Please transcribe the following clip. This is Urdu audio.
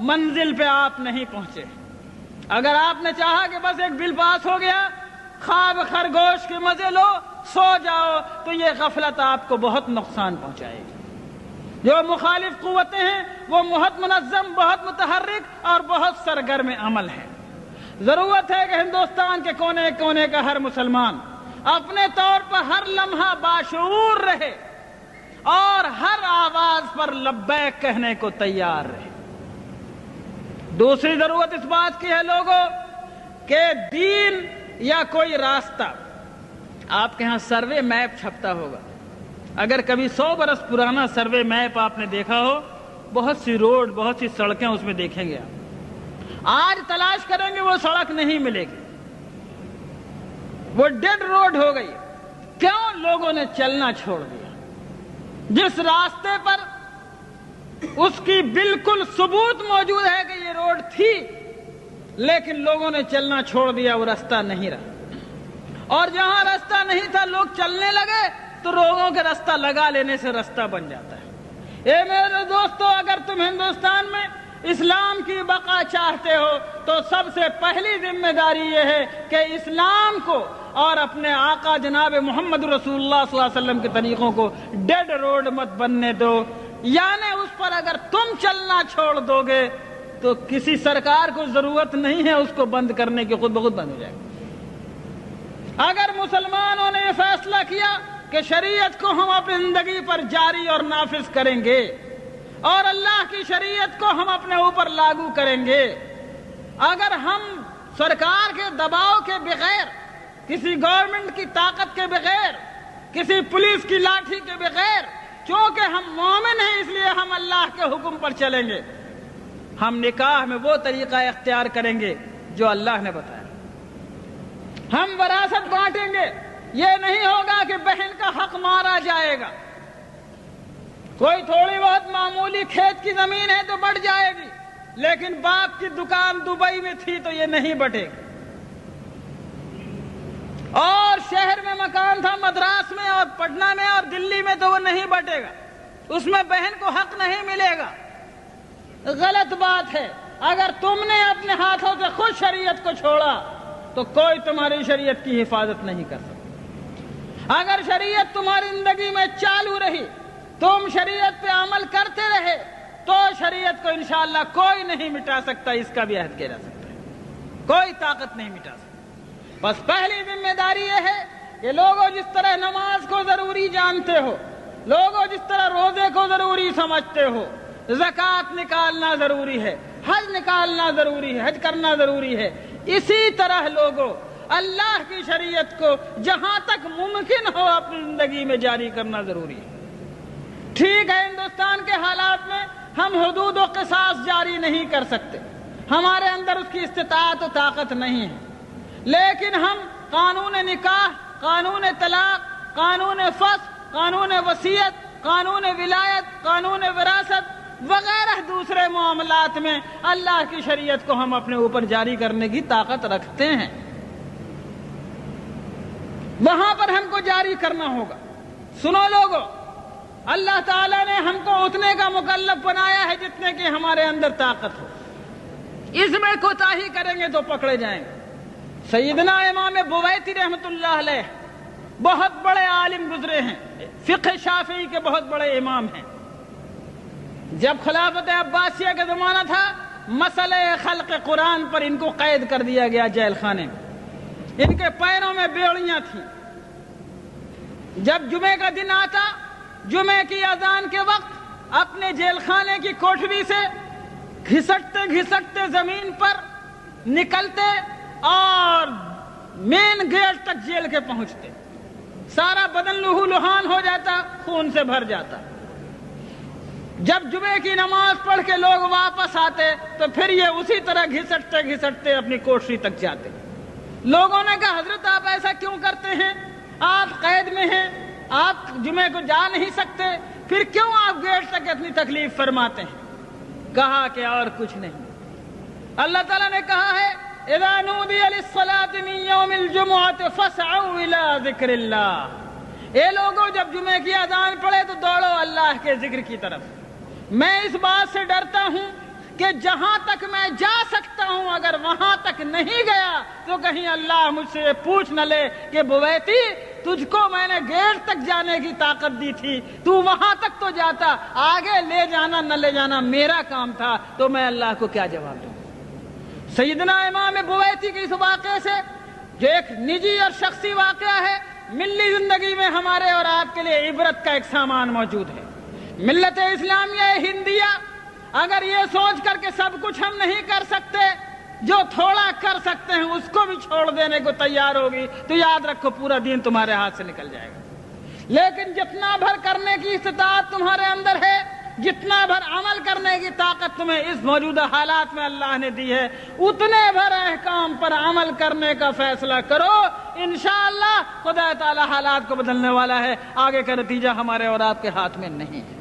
منزل پہ آپ نہیں پہنچے۔ اگر آپ نے چاہا کہ بس ایک بل پاس ہو گیا، خواب خرگوش کے مزے لو، سو جاؤ، تو یہ غفلت آپ کو بہت نقصان پہنچائے گی۔ جو مخالف قوتیں ہیں وہ بہت منظم، بہت متحرک اور بہت سرگرم عمل ہے۔ ضرورت ہے کہ ہندوستان کے کونے کونے کا ہر مسلمان اپنے طور پر ہر لمحہ باشعور رہے اور ہر آواز پر لبیک کہنے کو تیار رہے۔ دوسری ضرورت اس بات کی ہے لوگوں کہ دین یا کوئی راستہ، آپ کے ہاں سروے میپ چھپتا ہوگا، اگر کبھی 100 برس پرانا سروے میپ آپ نے دیکھا ہو، بہت سی روڈ، بہت سی سڑکیں اس میں دیکھیں گے آپ۔ آج تلاش کریں گے وہ سڑک نہیں ملے گی، وہ ڈیڈ روڈ ہو گئی۔ کیوں؟ لوگوں نے چلنا چھوڑ دیا۔ جس راستے پر اس کی بالکل ثبوت موجود ہے کہ یہ روڈ تھی، لیکن لوگوں نے چلنا چھوڑ دیا، وہ راستہ نہیں رہا۔ اور جہاں راستہ نہیں تھا لوگ چلنے لگے تو لوگوں کے راستہ لگا لینے سے راستہ بن جاتا ہے۔ اے میرے دوستو، اگر تم ہندوستان میں اسلام کی بقا چاہتے ہو تو سب سے پہلی ذمہ داری یہ ہے کہ اسلام کو اور اپنے آقا جناب محمد رسول اللہ صلی اللہ علیہ وسلم کے طریقوں کو ڈیڈ روڈ مت بننے دو۔ یعنی اس پر اگر تم چلنا چھوڑ دو گے تو کسی سرکار کو ضرورت نہیں ہے اس کو بند کرنے کی، خود بخود بند ہو جائے گا۔ اگر مسلمانوں نے یہ فیصلہ کیا کہ شریعت کو ہم اپنی زندگی پر جاری اور نافذ کریں گے اور اللہ کی شریعت کو ہم اپنے اوپر لاگو کریں گے، اگر ہم سرکار کے دباؤ کے بغیر، کسی گورنمنٹ کی طاقت کے بغیر، کسی پولیس کی لاٹھی کے بغیر، چونکہ ہم مومن ہیں اس لیے ہم اللہ کے حکم پر چلیں گے، ہم نکاح میں وہ طریقہ اختیار کریں گے جو اللہ نے بتایا۔ ہم وراثت بانٹیں گے، یہ نہیں ہوگا کہ بہن کا حق مارا جائے گا۔ کوئی تھوڑی بہت معمولی کھیت کی زمین ہے تو بٹ جائے گی، لیکن باپ کی دکان دبئی میں تھی تو یہ نہیں بٹے گی، اور شہر میں مکان تھا مدراس میں اور پٹنہ میں اور دلی میں تو وہ نہیں بٹے گا، اس میں بہن کو حق نہیں ملے گا۔ غلط بات ہے۔ اگر تم نے اپنے ہاتھوں سے خود شریعت کو چھوڑا تو کوئی تمہاری شریعت کی حفاظت نہیں کر سکتا۔ اگر شریعت تمہاری زندگی میں چالو رہی، تم شریعت پہ عمل کرتے رہے، تو شریعت کو انشاءاللہ کوئی نہیں مٹا سکتا، اس کا بھی عہد کیا جا سکتا ہے، کوئی طاقت نہیں مٹا سکتا۔ بس پہلی ذمہ داری یہ ہے کہ لوگوں جس طرح نماز کو ضروری جانتے ہو، لوگوں جس طرح روزے کو ضروری سمجھتے ہو، زکوٰۃ نکالنا ضروری ہے، حج نکالنا ضروری ہے، حج کرنا ضروری ہے، اسی طرح لوگوں اللہ کی شریعت کو جہاں تک ممکن ہو اپنی زندگی میں جاری کرنا ضروری ہے۔ ٹھیک ہے، ہندوستان کے حالات میں ہم حدود و قصاص جاری نہیں کر سکتے، ہمارے اندر اس کی استطاعت و طاقت نہیں ہے، لیکن ہم قانون نکاح، قانون طلاق، قانون فسخ، قانون وصیت، قانون ولایت، قانون وراثت وغیرہ دوسرے معاملات میں اللہ کی شریعت کو ہم اپنے اوپر جاری کرنے کی طاقت رکھتے ہیں، وہاں پر ہم کو جاری کرنا ہوگا۔ سنو لوگوں، اللہ تعالیٰ نے ہم کو اتنے کا مکلف بنایا ہے جتنے کی ہمارے اندر طاقت ہو، اس میں کوتاہی کریں گے تو پکڑے جائیں گے۔ سیدنا امام بویتی رحمۃ اللہ علیہ بہت بڑے عالم گزرے ہیں، فقہ شافعی کے بہت بڑے امام ہیں۔ جب خلافت عباسیہ کا زمانہ تھا، مسئلہ خلق قرآن پر ان کو قید کر دیا گیا جیل خانے میں، ان کے پیروں میں بیڑیاں تھیں۔ جب جمعے کا دن آتا، جمعے کی اذان کے وقت اپنے جیل خانے کی کوٹھری سے گھسٹتے گھسٹتے زمین پر نکلتے اور مین گیٹ تک جیل کے پہنچتے، سارا بدن لہو لہان ہو جاتا، خون سے بھر جاتا۔ جب جمعے کی نماز پڑھ کے لوگ واپس آتے تو پھر یہ اسی طرح گھسٹتے گھسٹتے اپنی کوٹھری تک جاتے۔ لوگوں نے کہا حضرت آپ ایسا کیوں کرتے ہیں؟ آپ قید میں ہیں، آپ جمعے کو جا نہیں سکتے، پھر کیوں آپ گیٹ تک اتنی تکلیف فرماتے ہیں؟ کہا کہ اور کچھ نہیں، اللہ تعالیٰ نے کہا ہے اذا نودی للصلاة من یوم الجمعة فاسعوا الى ذکر اللہ۔ اے لوگوں، جب جمعے کی اذان پڑے تو دوڑو اللہ کے ذکر کی طرف۔ میں اس بات سے ڈرتا ہوں کہ جہاں تک میں جا سکتا ہوں اگر وہاں تک نہیں گیا تو کہیں اللہ مجھ سے یہ پوچھ نہ لے کہ بویتی تجھ کو میں نے گیٹ تک جانے کی طاقت دی تھی، تو وہاں تک تو جاتا، آگے لے جانا نہ لے جانا میرا کام تھا، تو میں اللہ کو کیا جواب دوں۔ سیدنا امام بویتی کے اس واقعے سے جو ایک نجی اور شخصی واقعہ ہے، ملی زندگی میں ہمارے اور آپ کے لیے عبرت کا ایک سامان موجود ہے۔ ملت اسلامیہ ہندیہ اگر یہ سوچ کر کے سب کچھ ہم نہیں کر سکتے، جو تھوڑا کر سکتے ہیں اس کو بھی چھوڑ دینے کو تیار ہوگی تو یاد رکھو پورا دین تمہارے ہاتھ سے نکل جائے گا۔ لیکن جتنا بھر کرنے کی استطاعت تمہارے اندر ہے، جتنا بھر عمل کرنے کی طاقت تمہیں اس موجودہ حالات میں اللہ نے دی ہے، اتنے بھر احکام پر عمل کرنے کا فیصلہ کرو، انشاءاللہ خدا تعالی حالات کو بدلنے والا ہے۔ آگے کا نتیجہ ہمارے اور آپ کے ہاتھ میں نہیں ہے۔